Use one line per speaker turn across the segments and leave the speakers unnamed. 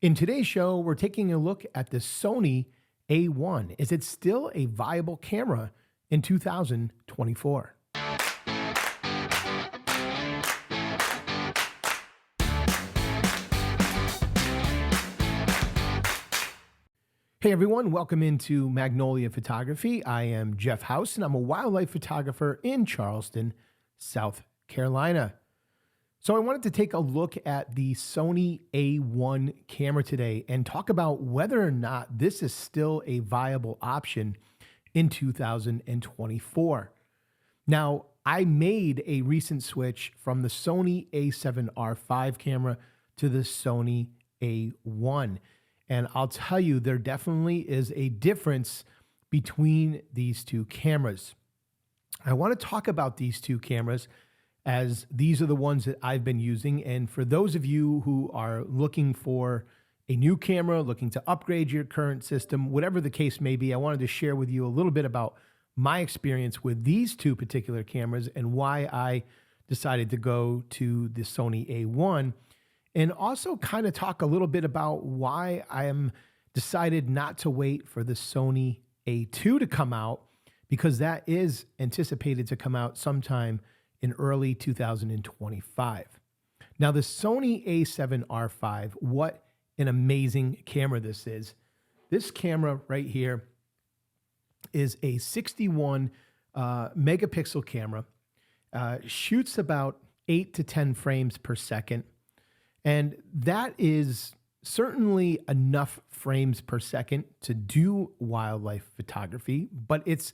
In today's show, we're taking a look at the Sony A1. Is it still a viable camera in 2024? Hey everyone, welcome into Magnolia Photography. I am Jeff House and I'm a wildlife photographer in Charleston, South Carolina. So I wanted to take a look at the Sony A1 camera today and talk about whether or not this is still a viable option in 2024. Now, I made a recent switch from the Sony A7R5 camera to the Sony A1. And I'll tell you, there definitely is a difference between these two cameras. I want to talk about these two cameras as these are the ones that I've been using. And for those of you who are looking for a new camera, looking to upgrade your current system, whatever the case may be, I wanted to share with you a little bit about my experience with these two particular cameras and why I decided to go to the Sony A1, and also kind of talk a little bit about why I am decided not to wait for the Sony A2 to come out, because that is anticipated to come out sometime in early 2025. Now, the Sony A7R5, what an amazing camera this is. This camera right here is a 61 megapixel camera, shoots about 8 to 10 frames per second. And that is certainly enough frames per second to do wildlife photography, but it's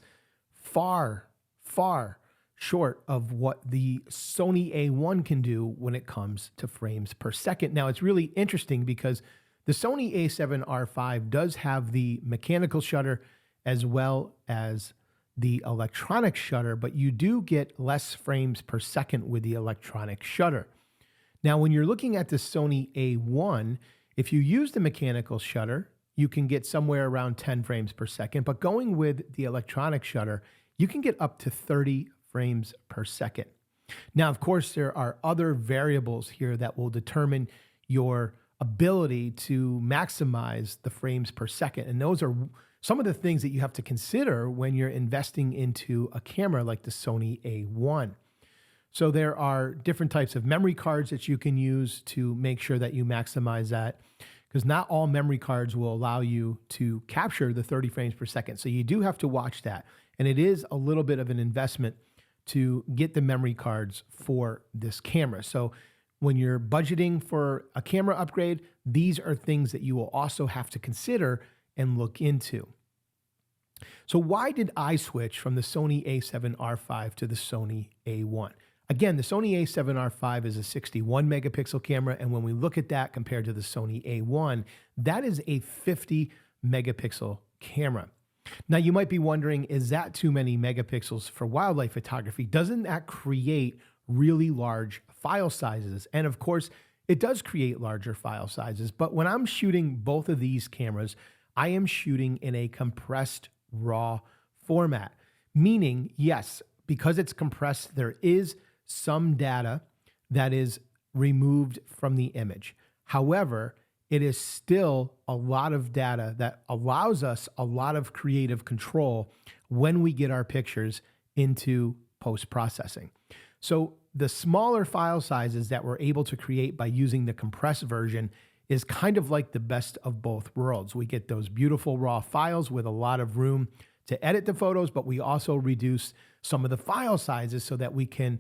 far, far short of what the Sony A1 can do when it comes to frames per second. Now, it's really interesting because the Sony A7R5 does have the mechanical shutter as well as the electronic shutter, but you do get less frames per second with the electronic shutter. Now, when you're looking at the Sony A1, if you use the mechanical shutter, you can get somewhere around 10 frames per second, but going with the electronic shutter, you can get up to 30 frames per second. Now, of course, there are other variables here that will determine your ability to maximize the frames per second. And those are some of the things that you have to consider when you're investing into a camera like the Sony A1. So there are different types of memory cards that you can use to make sure that you maximize that, because not all memory cards will allow you to capture the 30 frames per second. So you do have to watch that. And it is a little bit of an investment to get the memory cards for this camera. So when you're budgeting for a camera upgrade, these are things that you will also have to consider and look into. So why did I switch from the Sony A7R5 to the Sony A1? Again, the Sony A7R5 is a 61 megapixel camera, and when we look at that compared to the Sony A1, that is a 50 megapixel camera. Now, you might be wondering, is that too many megapixels for wildlife photography? Doesn't that create really large file sizes? And of course, it does create larger file sizes, but when I'm shooting both of these cameras, I am shooting in a compressed RAW format, meaning, yes, because it's compressed, there is some data that is removed from the image. However, it is still a lot of data that allows us a lot of creative control when we get our pictures into post-processing. So the smaller file sizes that we're able to create by using the compressed version is kind of like the best of both worlds. We get those beautiful raw files with a lot of room to edit the photos, but we also reduce some of the file sizes so that we can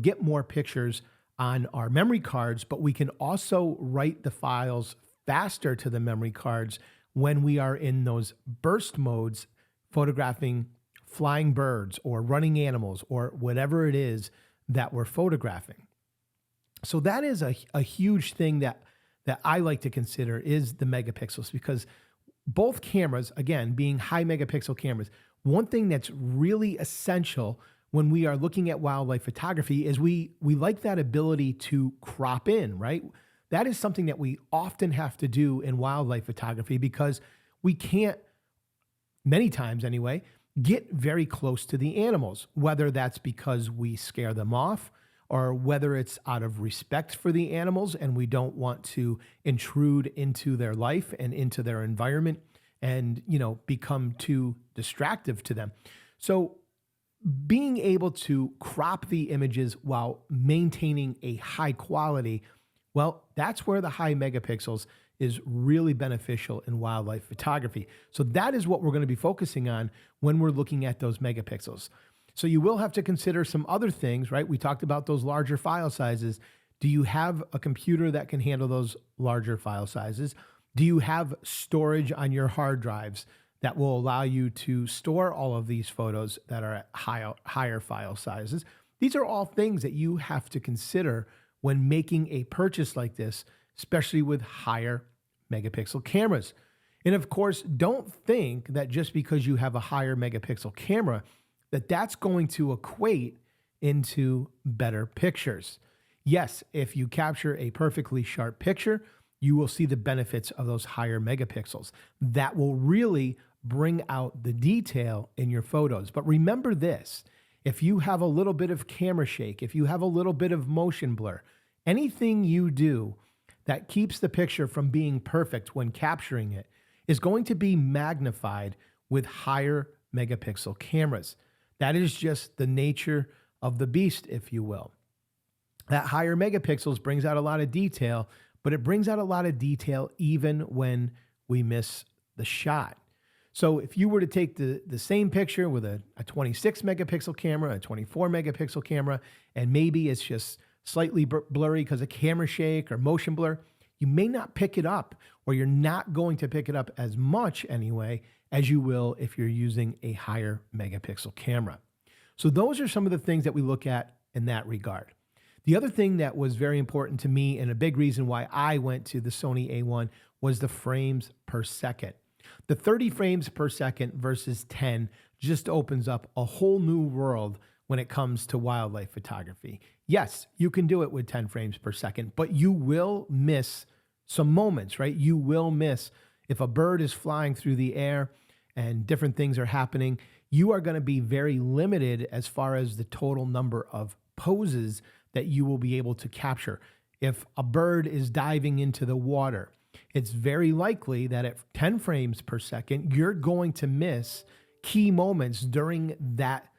get more pictures on our memory cards, but we can also write the files faster to the memory cards when we are in those burst modes, photographing flying birds or running animals or whatever it is that we're photographing. So that is a huge thing that I like to consider is the megapixels, because both cameras, again, being high megapixel cameras, one thing that's really essential when we are looking at wildlife photography is we like that ability to crop in, right? That is something that we often have to do in wildlife photography because we can't, many times anyway, get very close to the animals, whether that's because we scare them off or whether it's out of respect for the animals and we don't want to intrude into their life and into their environment and, become too distractive to them. So being able to crop the images while maintaining a high quality, well, that's where the high megapixels is really beneficial in wildlife photography. So that is what we're going to be focusing on when we're looking at those megapixels. So you will have to consider some other things, right? We talked about those larger file sizes. Do you have a computer that can handle those larger file sizes? Do you have storage on your hard drives that will allow you to store all of these photos that are at higher file sizes? These are all things that you have to consider when making a purchase like this, especially with higher megapixel cameras. And of course, don't think that just because you have a higher megapixel camera, that's going to equate into better pictures. Yes, if you capture a perfectly sharp picture, you will see the benefits of those higher megapixels. That will really bring out the detail in your photos. But remember this, if you have a little bit of camera shake, if you have a little bit of motion blur, anything you do that keeps the picture from being perfect when capturing it is going to be magnified with higher megapixel cameras. That is just the nature of the beast, if you will. That higher megapixels brings out a lot of detail, but it brings out a lot of detail even when we miss the shot. So if you were to take the same picture with a 26 megapixel camera, a 24 megapixel camera, and maybe it's just slightly blurry because of camera shake or motion blur, you may not pick it up, or you're not going to pick it up as much anyway as you will if you're using a higher megapixel camera. So those are some of the things that we look at in that regard. The other thing that was very important to me, and a big reason why I went to the Sony A1, was the frames per second. The 30 frames per second versus 10 just opens up a whole new world when it comes to wildlife photography. Yes, you can do it with 10 frames per second, but you will miss some moments, right? You will miss if a bird is flying through the air and different things are happening. You are going to be very limited as far as the total number of poses that you will be able to capture. If a bird is diving into the water, it's very likely that at 10 frames per second, you're going to miss key moments during that,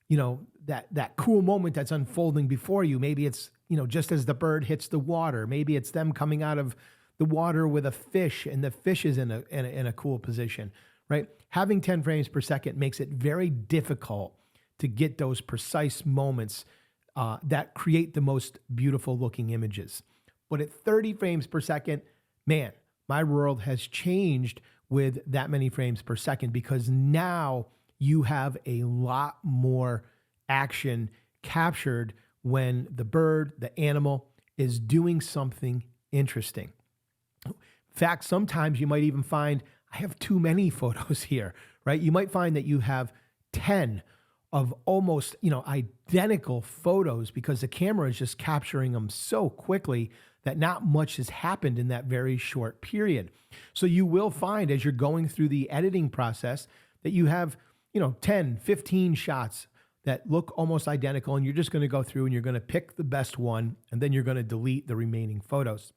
that cool moment that's unfolding before you. Maybe it's, just as the bird hits the water, maybe it's them coming out of the water with a fish and the fish is in a cool position, right? Having 10 frames per second makes it very difficult to get those precise moments that create the most beautiful looking images. But at 30 frames per second, man, my world has changed with that many frames per second, because now you have a lot more action captured when the bird, the animal, is doing something interesting. In fact, sometimes you might even find, I have too many photos here, right? You might find that you have 10 of almost, identical photos because the camera is just capturing them so quickly that not much has happened in that very short period. So you will find as you're going through the editing process that you have, 10, 15 shots that look almost identical, and you're just going to go through and you're going to pick the best one, and then you're going to delete the remaining photos.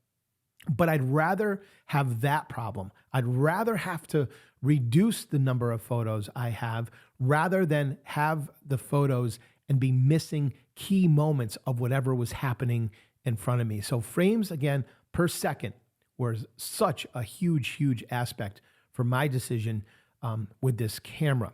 But I'd rather have that problem. I'd rather have to reduce the number of photos I have rather than have the photos and be missing key moments of whatever was happening in front of me. So frames, again, per second were such a huge, huge aspect for my decision with this camera.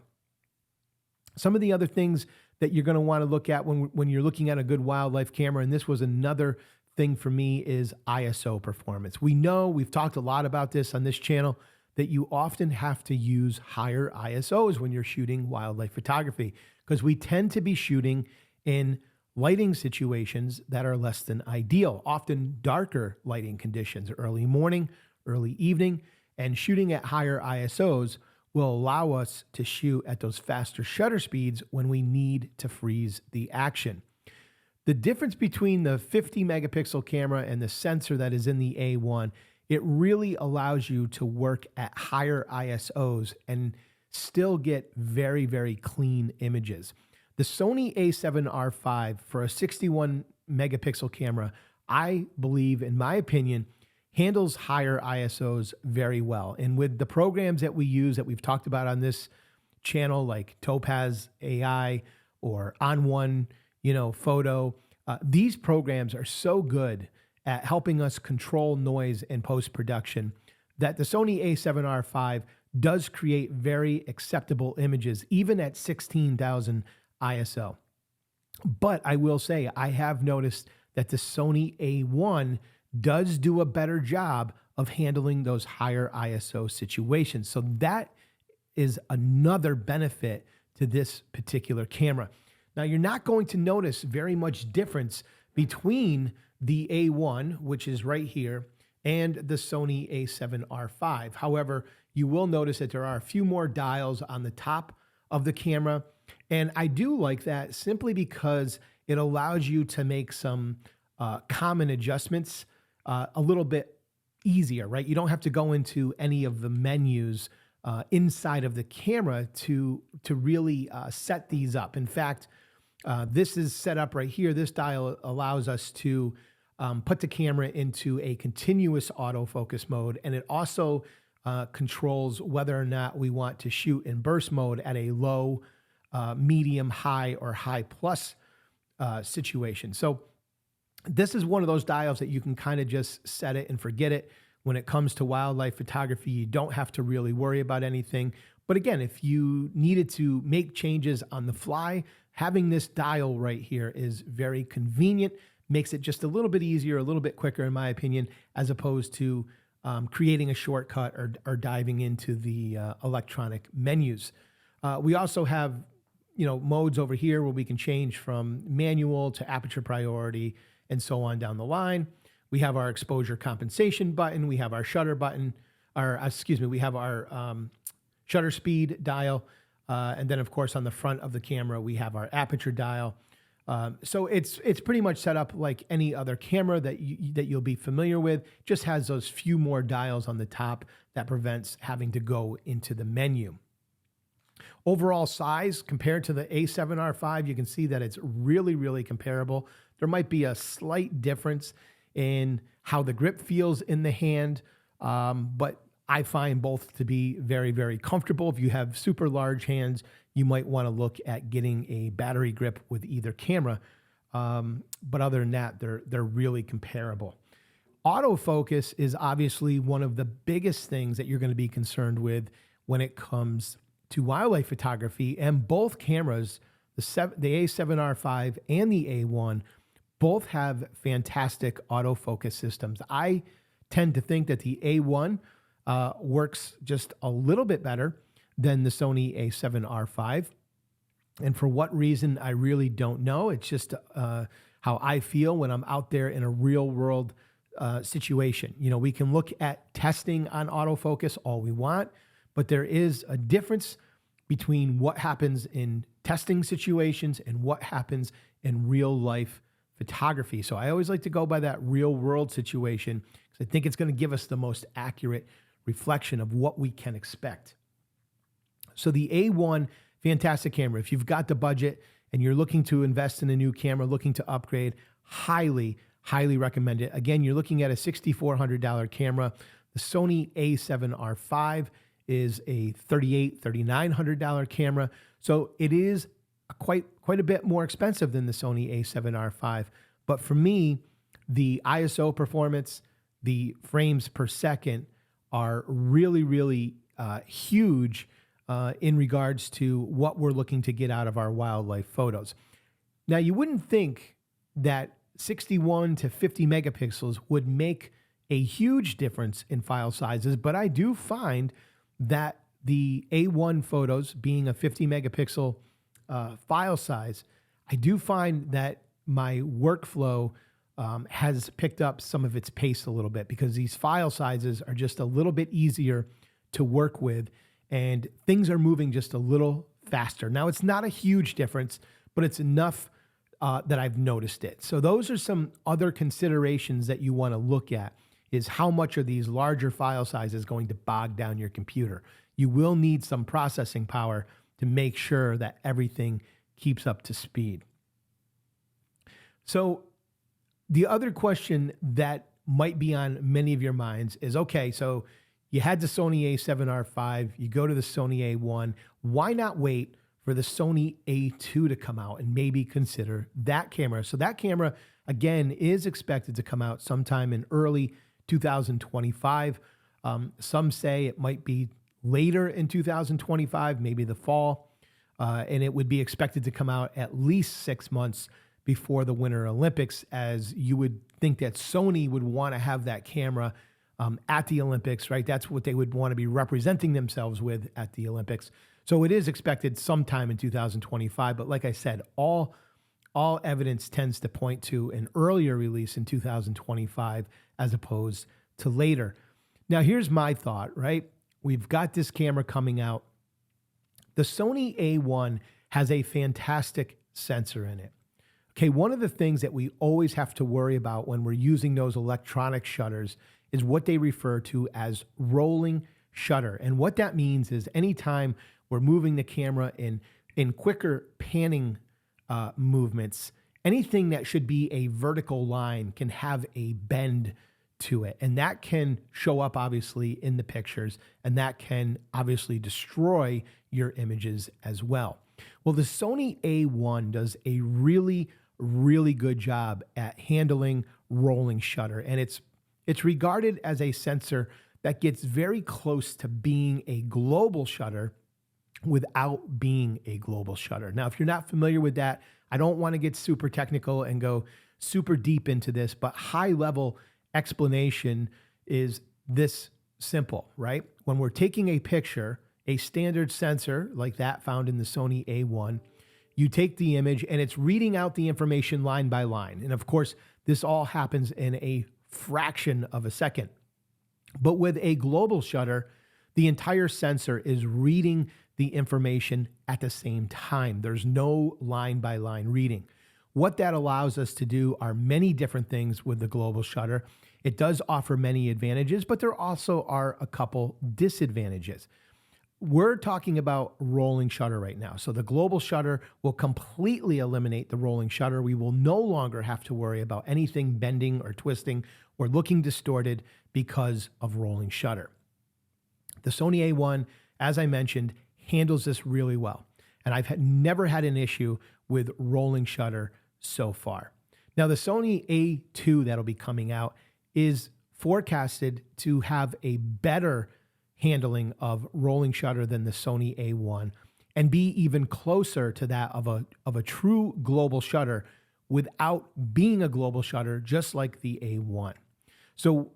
Some of the other things that you're going to want to look at when you're looking at a good wildlife camera, and this was another thing for me, is ISO performance. We know, we've talked a lot about this on this channel, that you often have to use higher ISOs when you're shooting wildlife photography, because we tend to be shooting in lighting situations that are less than ideal, often darker lighting conditions, early morning, early evening, and shooting at higher ISOs will allow us to shoot at those faster shutter speeds when we need to freeze the action. The difference between the 50 megapixel camera and the sensor that is in the A1, it really allows you to work at higher ISOs and still get very, very clean images. The Sony A7R5 for a 61 megapixel camera, I believe, in my opinion, handles higher ISOs very well. And with the programs that we use that we've talked about on this channel, like Topaz AI or On1, photo, these programs are so good at helping us control noise in post-production that the Sony A7R5 does create very acceptable images, even at 16,000 ISO. But I will say, I have noticed that the Sony A1 does do a better job of handling those higher ISO situations. So that is another benefit to this particular camera. Now, you're not going to notice very much difference between the A1, which is right here, and the Sony A7R5. However, you will notice that there are a few more dials on the top of the camera. And I do like that simply because it allows you to make some common adjustments a little bit easier, right? You don't have to go into any of the menus inside of the camera to really set these up. In fact, this is set up right here. This dial allows us to put the camera into a continuous autofocus mode, and it also controls whether or not we want to shoot in burst mode at a low, medium, high, or high plus situation. So this is one of those dials that you can kind of just set it and forget it. When it comes to wildlife photography, you don't have to really worry about anything. But again, if you needed to make changes on the fly, having this dial right here is very convenient, makes it just a little bit easier, a little bit quicker, in my opinion, as opposed to creating a shortcut or diving into the electronic menus. We also have, modes over here where we can change from manual to aperture priority and so on down the line. We have our exposure compensation button. We have our shutter button, we have our shutter speed dial. And then of course on the front of the camera, we have our aperture dial. So it's pretty much set up like any other camera that you'll be familiar with, just has those few more dials on the top that prevents having to go into the menu. Overall size compared to the A7R5, you can see that it's really, really comparable. There might be a slight difference in how the grip feels in the hand, but I find both to be very, very comfortable. If you have super large hands, you might want to look at getting a battery grip with either camera. But other than that, they're really comparable. Autofocus is obviously one of the biggest things that you're going to be concerned with when it comes to wildlife photography. And both cameras, the A7R5 and the A1, both have fantastic autofocus systems. I tend to think that the A1 works just a little bit better than the Sony A7R5. And for what reason, I really don't know. It's just how I feel when I'm out there in a real world situation. We can look at testing on autofocus all we want, but there is a difference between what happens in testing situations and what happens in real life photography. So I always like to go by that real world situation because I think it's going to give us the most accurate reflection of what we can expect. So the A1, fantastic camera. If you've got the budget and you're looking to invest in a new camera, looking to upgrade, highly, highly recommend it. Again, you're looking at a $6,400 camera. The Sony A7R5 is a $3,800, $3,900 camera. So it is quite a bit more expensive than the Sony A7R5. But for me, the ISO performance, the frames per second are really, really huge in regards to what we're looking to get out of our wildlife photos. Now, you wouldn't think that 61 to 50 megapixels would make a huge difference in file sizes, but I do find that the A1 photos, being a 50 megapixel file size, I do find that my workflow has picked up some of its pace a little bit because these file sizes are just a little bit easier to work with and things are moving just a little faster. Now, it's not a huge difference, but it's enough that I've noticed it. So those are some other considerations that you want to look at, is how much are these larger file sizes going to bog down your computer. You will need some processing power to make sure that everything keeps up to speed. So The other question that might be on many of your minds is, okay, so you had the Sony A7R5, you go to the Sony A1, why not wait for the Sony A2 to come out and maybe consider that camera? So that camera, again, is expected to come out sometime in early 2025. Some say it might be later in 2025, maybe the fall, and it would be expected to come out at least 6 months before the Winter Olympics, as you would think that Sony would want to have that camera at the Olympics, right? That's what they would want to be representing themselves with at the Olympics. So it is expected sometime in 2025. But like I said, all evidence tends to point to an earlier release in 2025 as opposed to later. Now, here's my thought, right? We've got this camera coming out. The Sony A1 has a fantastic sensor in it. Okay, one of the things that we always have to worry about when we're using those electronic shutters is what they refer to as rolling shutter. And what that means is anytime we're moving the camera in quicker panning movements, anything that should be a vertical line can have a bend to it. And that can show up obviously in the pictures, and that can obviously destroy your images as well. Well, the Sony A1 does a really good job at handling rolling shutter. And it's regarded as a sensor that gets very close to being a global shutter without being a global shutter. Now, if you're not familiar with that, I don't want to get super technical and go super deep into this, but high level explanation is this simple, right? When we're taking a picture, a standard sensor like that found in the Sony A1, you take the image and it's reading out the information line by line. And of course, this all happens in a fraction of a second. But with a global shutter, the entire sensor is reading the information at the same time. There's no line by line reading. What that allows us to do are many different things with the global shutter. It does offer many advantages, but there also are a couple disadvantages. We're talking about rolling shutter right now. So the global shutter will completely eliminate the rolling shutter. We will no longer have to worry about anything bending or twisting or looking distorted because of rolling shutter. The Sony A1, as I mentioned, handles this really well. And I've never had an issue with rolling shutter so far. Now, the Sony A2 that'll be coming out is forecasted to have a better handling of rolling shutter than the Sony A1 and be even closer to that of a true global shutter without being a global shutter, just like the A1. So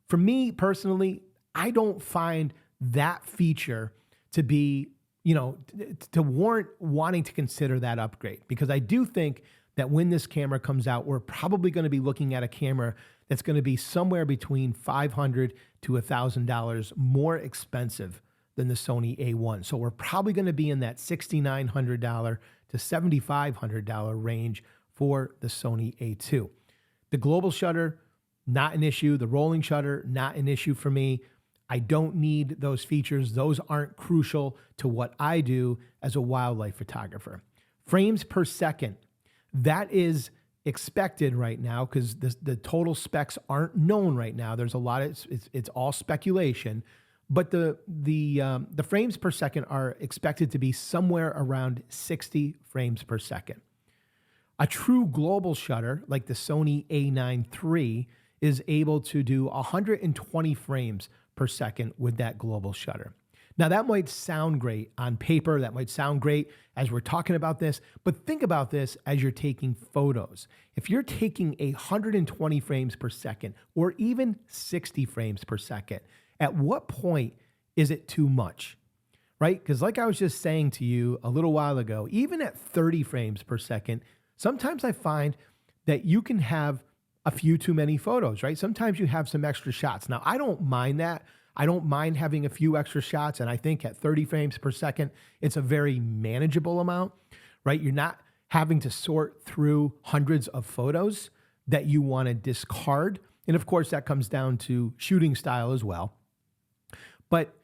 for me personally, I don't find that feature to be, to warrant wanting to consider that upgrade, because I do think that when this camera comes out, we're probably going to be looking at a camera that's going to be somewhere between $500 to $1,000 more expensive than the Sony A1. So we're probably going to be in that $6,900 to $7,500 range for the Sony A2. The global shutter, not an issue. The rolling shutter, not an issue for me. I don't need those features. Those aren't crucial to what I do as a wildlife photographer. Frames per second, that is expected right now because the total specs aren't known right now. There's a lot of, it's all speculation, but the frames per second are expected to be somewhere around 60 frames per second. A true global shutter like the Sony A9 III is able to do 120 frames per second with that global shutter. Now that might sound great on paper, that might sound great as we're talking about this, but think about this as you're taking photos. If you're taking 120 frames per second or even 60 frames per second, at what point is it too much, right? Because like I was just saying to you a little while ago, even at 30 frames per second, sometimes I find that you can have a few too many photos, right? Sometimes you have some extra shots. Now, I don't mind that. I don't mind having a few extra shots. And I think at 30 frames per second, it's a very manageable amount, right? You're not having to sort through hundreds of photos that you want to discard. And of course, that comes down to shooting style as well. But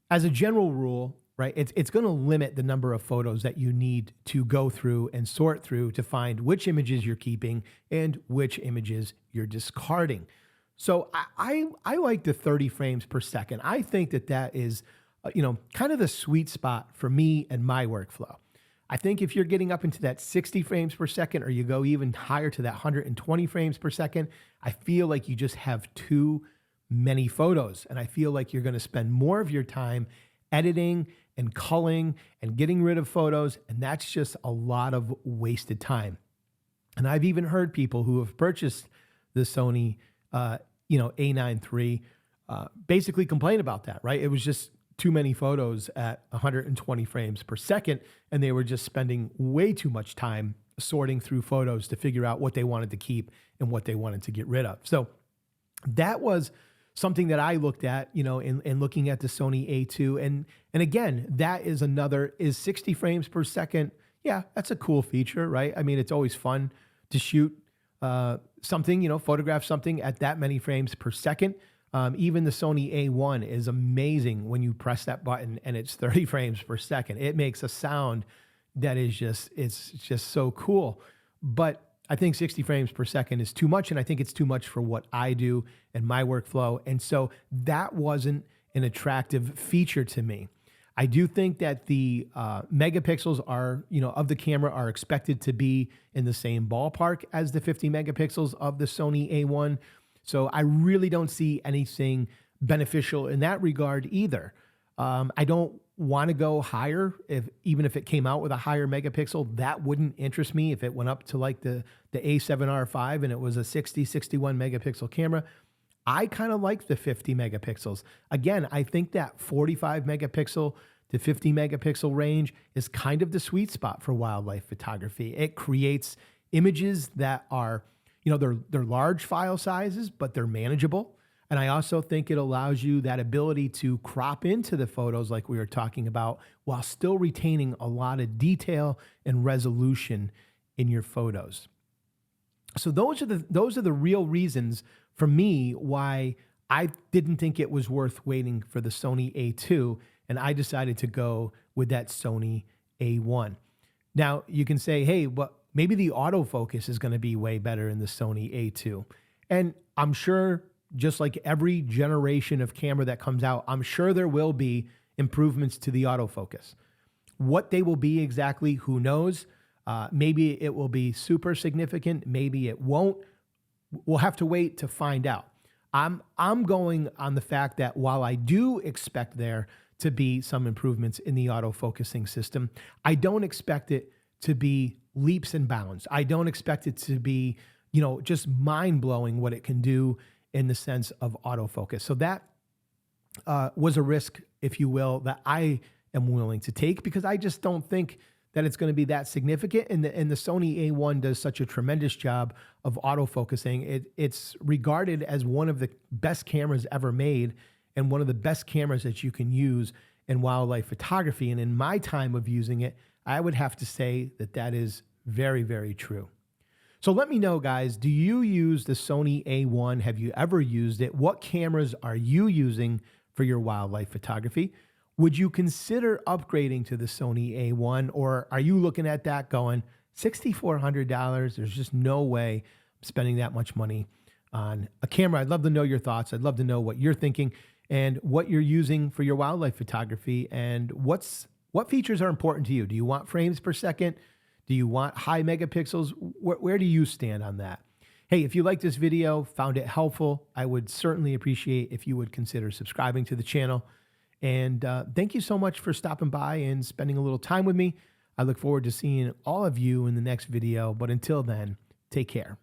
as a general rule, right? It's going to limit the number of photos that you need to go through and sort through to find which images you're keeping and which images you're discarding. So I like the 30 frames per second. I think that is, kind of the sweet spot for me and my workflow. I think if you're getting up into that 60 frames per second, or you go even higher to that 120 frames per second, I feel like you just have too many photos. And I feel like you're going to spend more of your time editing and culling and getting rid of photos. And that's just a lot of wasted time. And I've even heard people who have purchased the Sony, A9 III, basically complain about that, right? It was just too many photos at 120 frames per second, and they were just spending way too much time sorting through photos to figure out what they wanted to keep and what they wanted to get rid of. So that was something that I looked at, in looking at the Sony A2. And again, that is 60 frames per second. Yeah, that's a cool feature, right? I mean, it's always fun to shoot something, photograph something at that many frames per second. Even the Sony A1 is amazing when you press that button and it's 30 frames per second. It makes a sound that is it's just so cool. But I think 60 frames per second is too much, and I think it's too much for what I do and my workflow. And so that wasn't an attractive feature to me. I do think that the megapixels of the camera are expected to be in the same ballpark as the 50 megapixels of the Sony A1. So I really don't see anything beneficial in that regard either. I don't want to go higher. Even if it came out with a higher megapixel, that wouldn't interest me. If it went up to like the A7R5 and it was a 61 megapixel camera, I kind of like the 50 megapixels. Again, I think that 45 megapixel to 50 megapixel range is kind of the sweet spot for wildlife photography. It creates images that are, they're large file sizes, but they're manageable. And I also think it allows you that ability to crop into the photos like we were talking about, while still retaining a lot of detail and resolution in your photos. So those are the real reasons for me why I didn't think it was worth waiting for the Sony A2, and I decided to go with that Sony A1. Now you can say, hey, but maybe the autofocus is going to be way better in the Sony A2. And I'm sure, just like every generation of camera that comes out, I'm sure there will be improvements to the autofocus. What they will be exactly, who knows? Maybe it will be super significant. Maybe it won't. We'll have to wait to find out. I'm going on the fact that while I do expect there to be some improvements in the autofocusing system, I don't expect it to be leaps and bounds. I don't expect it to be, just mind-blowing what it can do in the sense of autofocus. So that was a risk, if you will, that I am willing to take, because I just don't think that it's going to be that significant. And the Sony A1 does such a tremendous job of autofocusing. It's regarded as one of the best cameras ever made, and one of the best cameras that you can use in wildlife photography. And in my time of using it, I would have to say that is very, very true. So let me know, guys, do you use the Sony A1? Have you ever used it? What cameras are you using for your wildlife photography? Would you consider upgrading to the Sony A1, or are you looking at that going, $6,400? There's just no way I'm spending that much money on a camera. I'd love to know your thoughts. I'd love to know what you're thinking and what you're using for your wildlife photography, and what features are important to you. Do you want frames per second? Do you want high megapixels? Where do you stand on that? Hey, if you like this video, found it helpful, I would certainly appreciate if you would consider subscribing to the channel. And thank you so much for stopping by and spending a little time with me. I look forward to seeing all of you in the next video. But until then, take care.